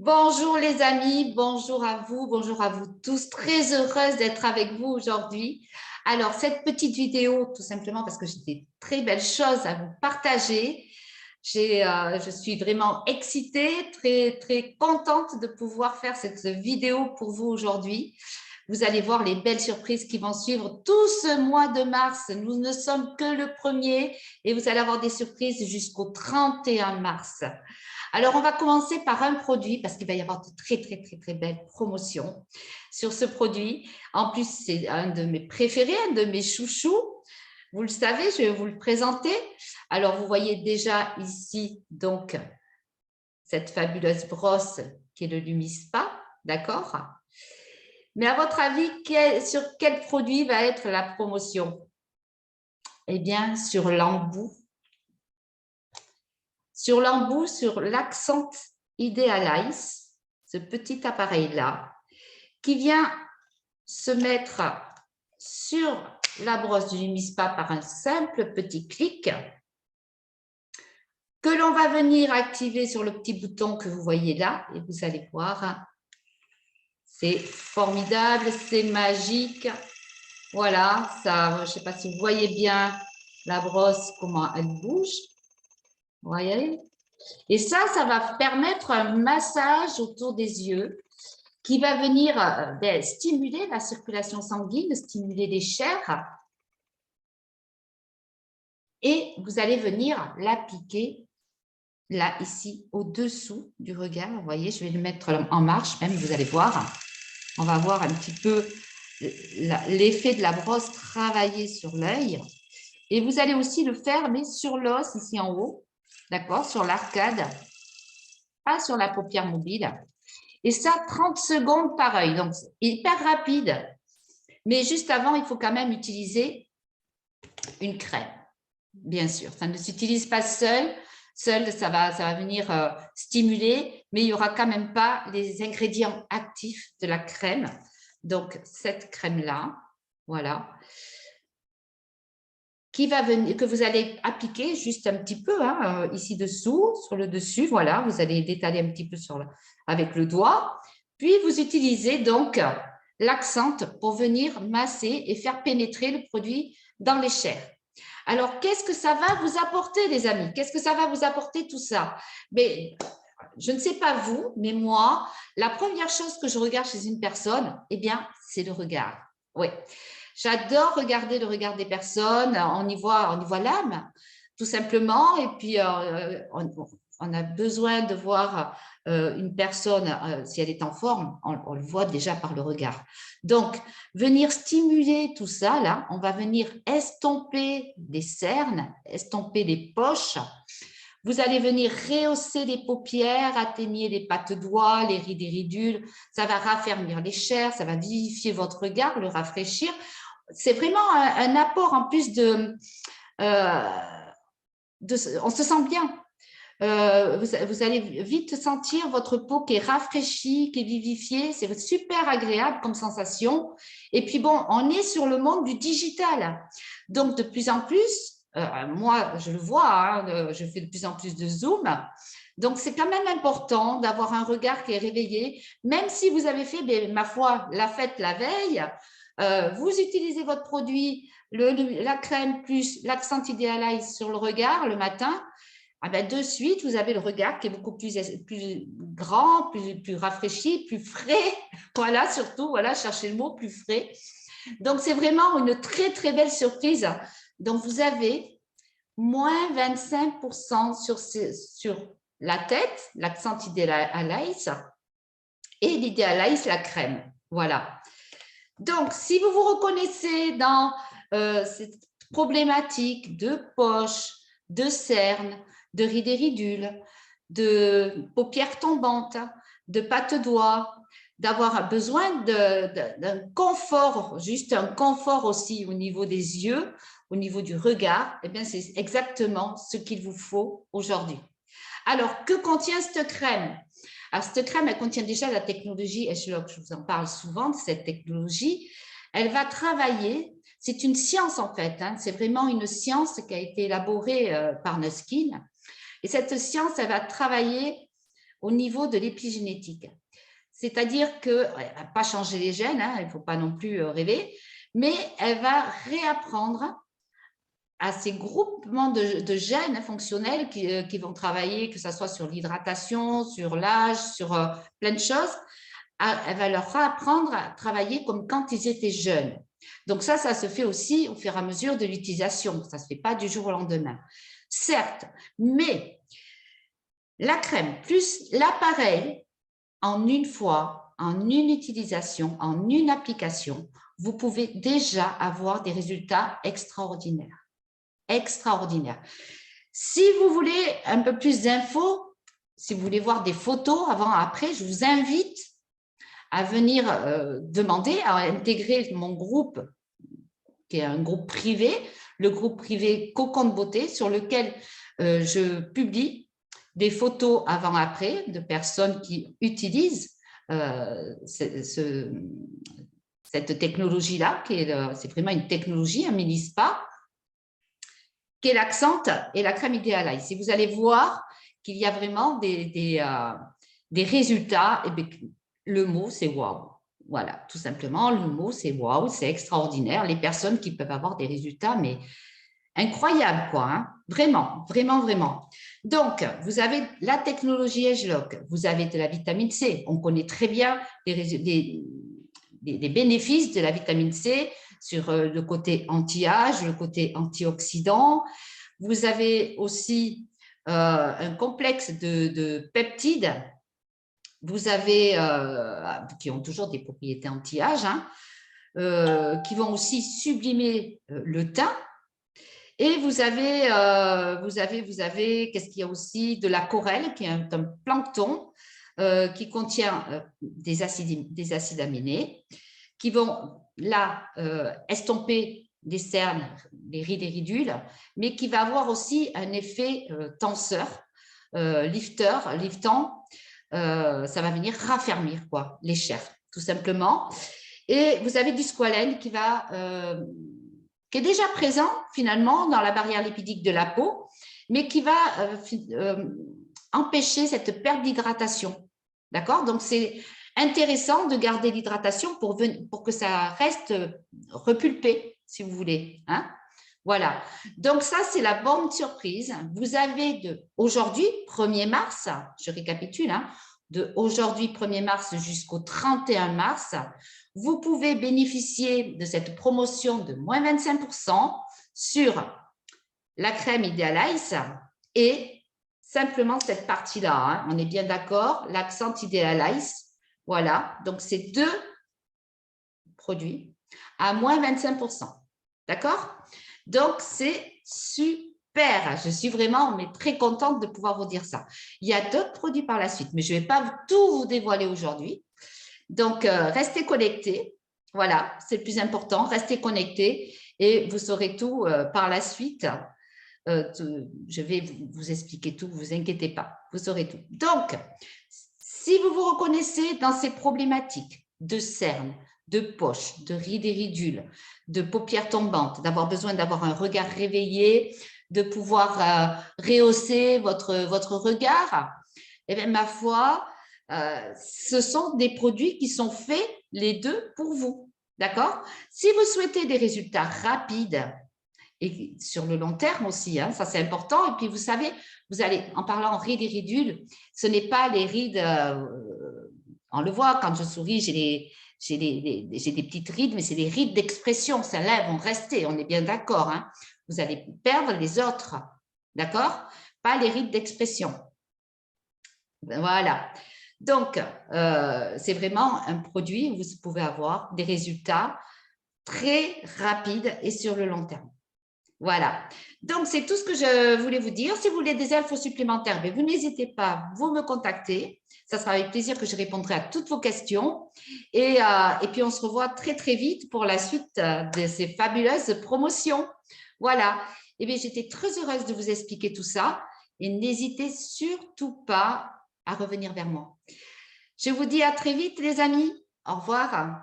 Bonjour les amis, bonjour à vous tous. Très heureuse d'être avec vous aujourd'hui. Alors, cette petite vidéo, tout simplement parce que j'ai des très belles choses à vous partager. Je suis vraiment excitée, très contente de pouvoir faire cette vidéo pour vous aujourd'hui. Vous allez voir les belles surprises qui vont suivre tout ce mois de mars. Nous ne sommes que le 1er et vous allez avoir des surprises jusqu'au 31 mars. Alors, on va commencer par un produit parce qu'il va y avoir de très belles promotions sur ce produit. En plus, c'est un de mes préférés, un de mes chouchous. Vous le savez, je vais vous le présenter. Alors, vous voyez déjà ici, donc, cette fabuleuse brosse qui est le Lumispa, d'accord? Mais à votre avis, sur quel produit va être la promotion? Eh bien, sur l'embout. Sur l'embout, sur l'Accent Idealize, ce petit appareil-là, qui vient se mettre sur la brosse du Lumispa par un simple petit clic, que l'on va venir activer sur le petit bouton que vous voyez là, et vous allez voir, c'est formidable, c'est magique. Voilà, ça, je ne sais pas si vous voyez bien la brosse, comment elle bouge. Vous voyez? Et ça va permettre un massage autour des yeux qui va venir stimuler la circulation sanguine, stimuler les chairs. Et vous allez venir l'appliquer là, ici, au-dessous du regard. Vous voyez, je vais le mettre en marche même, vous allez voir. On va voir un petit peu l'effet de la brosse travailler sur l'œil. Et vous allez aussi le faire, mais sur l'os, ici en haut, d'accord, sur l'arcade, pas sur la paupière mobile. Et ça, 30 secondes par œil, donc hyper rapide. Mais juste avant, il faut quand même utiliser une crème, bien sûr. Ça ne s'utilise pas seul. Seul, ça va venir stimuler, mais il n'y aura quand même pas les ingrédients actifs de la crème. Donc, cette crème-là, voilà, qui va venir, que vous allez appliquer juste un petit peu ici dessous, sur le dessus. Voilà, vous allez l'étaler un petit peu avec le doigt. Puis, vous utilisez donc l'accent pour venir masser et faire pénétrer le produit dans les chairs. Alors, qu'est-ce que ça va vous apporter, les amis? Qu'est-ce que ça va vous apporter tout ça? Mais, je ne sais pas vous, mais moi, la première chose que je regarde chez une personne, eh bien, c'est le regard. Oui, j'adore regarder le regard des personnes. On y voit l'âme, tout simplement. Et puis, on a besoin de voir une personne, si elle est en forme, on le voit déjà par le regard. Donc, venir stimuler tout ça, là, on va venir estomper les cernes, estomper les poches. Vous allez venir rehausser les paupières, atteigner les pattes doigts, les rides et ridules. Ça va raffermir les chairs, ça va vivifier votre regard, le rafraîchir. C'est vraiment un apport en plus on se sent bien. Vous allez vite sentir votre peau qui est rafraîchie, qui est vivifiée. C'est super agréable comme sensation. Et puis bon, on est sur le monde du digital. Donc, de plus en plus, moi, je le vois, je fais de plus en plus de Zoom. Donc, c'est quand même important d'avoir un regard qui est réveillé. Même si vous avez fait, ma foi, la fête la veille, vous utilisez votre produit, la crème plus l'accent Idealize sur le regard le matin, de suite, vous avez le regard qui est beaucoup plus grand, plus rafraîchi, plus frais. Voilà, surtout, voilà, cherchez le mot, plus frais. Donc, c'est vraiment une très belle surprise. Donc, vous avez moins 25% sur la tête, l'accent Idealize, et l'Idealize, la crème. Voilà. Donc, si vous vous reconnaissez dans cette problématique de poche, de cernes, de rides et ridules, de paupières tombantes, de pattes doigts, d'avoir besoin d'un confort, juste un confort aussi au niveau des yeux, au niveau du regard, eh bien, c'est exactement ce qu'il vous faut aujourd'hui. Alors, que contient cette crème? Alors, cette crème, elle contient déjà la technologie H-Log, je vous en parle souvent de cette technologie. Elle va travailler, c'est une science en fait, c'est vraiment une science qui a été élaborée par Nuskin. Et cette science, elle va travailler au niveau de l'épigénétique. C'est-à-dire qu'elle ne va pas changer les gènes, hein, il ne faut pas non plus rêver, mais elle va réapprendre à ces groupements de gènes fonctionnels qui vont travailler, que ce soit sur l'hydratation, sur l'âge, sur plein de choses. Elle va leur apprendre à travailler comme quand ils étaient jeunes. Donc ça se fait aussi au fur et à mesure de l'utilisation. Ça ne se fait pas du jour au lendemain. Certes, mais la crème plus l'appareil, en une fois, en une utilisation, en une application, vous pouvez déjà avoir des résultats extraordinaires. Extraordinaires. Si vous voulez un peu plus d'infos, si vous voulez voir des photos avant et après, je vous invite à venir demander à intégrer mon groupe, qui est un groupe privé, le groupe privé Cocon de Beauté, sur lequel je publie des photos avant-après de personnes qui utilisent cette technologie-là, c'est vraiment une technologie, un mini-spa, qui est l'Accent et la crème Idealize. Et vous allez voir qu'il y a vraiment des résultats. Et bien, le mot, c'est waouh. Voilà, tout simplement, le mot, c'est waouh, c'est extraordinaire. Les personnes qui peuvent avoir des résultats, mais incroyables, quoi. Hein. Vraiment, vraiment, vraiment. Donc, vous avez la technologie Agelock, vous avez de la vitamine C. On connaît très bien les bénéfices de la vitamine C sur le côté anti-âge, le côté antioxydant. Vous avez aussi un complexe de peptides. Vous avez, qui ont toujours des propriétés anti-âge, hein, qui vont aussi sublimer le teint. Et vous avez qu'est-ce qu'il y a aussi? De la corelle, qui est un plancton qui contient des acides aminés, qui vont là estomper les cernes, les rides et ridules, mais qui va avoir aussi un effet tenseur, liftant, ça va venir raffermir quoi, les chairs, tout simplement. Et vous avez du squalène qui est déjà présent finalement dans la barrière lipidique de la peau, mais qui va empêcher cette perte d'hydratation. D'accord? Donc, c'est intéressant de garder l'hydratation pour que ça reste repulpé, si vous voulez. Hein? Voilà. Donc, ça, c'est la bonne surprise. Vous avez aujourd'hui, 1er mars, je récapitule, hein, de aujourd'hui 1er mars jusqu'au 31 mars, vous pouvez bénéficier de cette promotion de moins 25% sur la crème Idealize et simplement cette partie-là. Hein, on est bien d'accord, l'Accent Idealize. Voilà, donc c'est 2 produits à moins 25%. D'accord? Donc, c'est super. Je suis vraiment très contente de pouvoir vous dire ça. Il y a d'autres produits par la suite, mais je ne vais pas tout vous dévoiler aujourd'hui. Donc, restez connectés. Voilà, c'est le plus important. Restez connectés et vous saurez tout par la suite. Je vais vous expliquer tout, ne vous inquiétez pas. Vous saurez tout. Donc, si vous vous reconnaissez dans ces problématiques de cernes, de poches, de rides et ridules, de paupières tombantes, d'avoir besoin d'avoir un regard réveillé, de pouvoir rehausser votre regard, eh bien, ma foi, ce sont des produits qui sont faits, les deux, pour vous. D'accord? Si vous souhaitez des résultats rapides et sur le long terme aussi, hein, ça c'est important. Et puis, vous savez, vous allez, en parlant en rides et ridules, ce n'est pas les rides, on le voit, quand je souris, j'ai des petites rides, mais c'est des rides d'expression. Celles-là, elles vont rester, on est bien d'accord. Hein. Vous allez perdre les autres, d'accord? Pas les rides d'expression. Voilà. Donc, c'est vraiment un produit où vous pouvez avoir des résultats très rapides et sur le long terme. Voilà. Donc, c'est tout ce que je voulais vous dire. Si vous voulez des infos supplémentaires, vous n'hésitez pas, vous me contactez. Ça sera avec plaisir que je répondrai à toutes vos questions. Et puis, on se revoit très, très vite pour la suite de ces fabuleuses promotions. Voilà. Eh bien, j'étais très heureuse de vous expliquer tout ça. Et n'hésitez surtout pas à revenir vers moi. Je vous dis à très vite, les amis. Au revoir.